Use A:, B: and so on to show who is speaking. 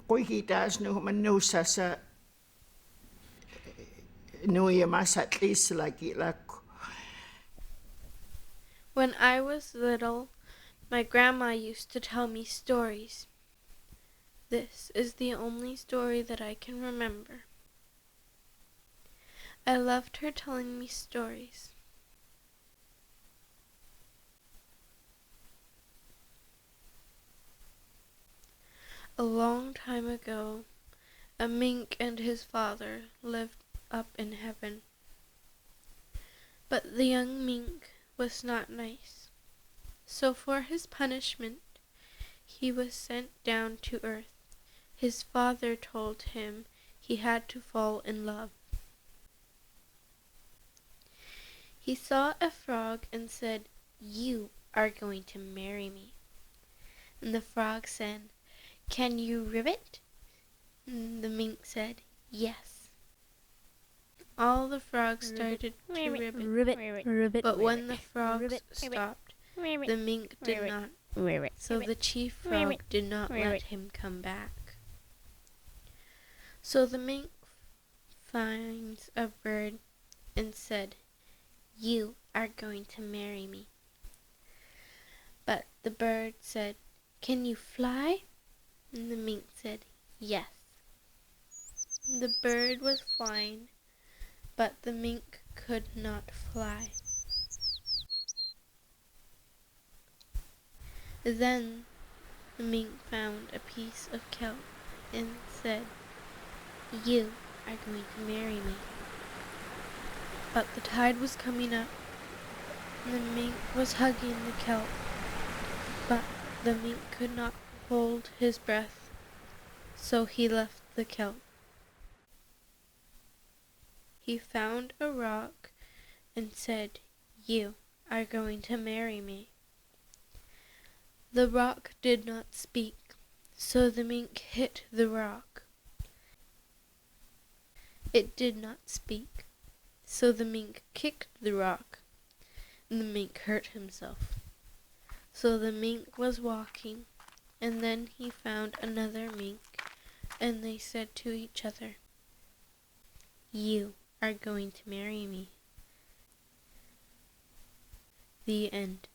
A: qoiki taas no manusa sa nuia masatlis lagi lako.
B: When I was little, my grandma used to tell me stories. This is the only story that I can remember. I loved her telling me stories. A long time ago, a mink and his father lived up in heaven. But the young mink was not nice, so for his punishment, he was sent down to earth. His father told him he had to fall in love. He saw a frog and said, "You are going to marry me." And the frog said, "Can you ribbit?" And the mink said, "Yes." All the frogs started to ribbit, but when the frogs stopped, the mink did not, so the chief frog did not let him come back. So the mink finds a bird and said, "You are going to marry me." But the bird said, "Can you fly?" And the mink said, "Yes." The bird was flying, but the mink could not fly. Then the mink found a piece of kelp and said, "You are going to marry me." But the tide was coming up, and the mink was hugging the kelp, but the mink could not hold his breath, so he left the kelp. He found a rock and said, "You are going to marry me." The rock did not speak, so the mink hit the rock. It did not speak, so the mink kicked the rock, and the mink hurt himself. So the mink was walking, and then he found another mink, and they said to each other, "You are going to marry me." The end.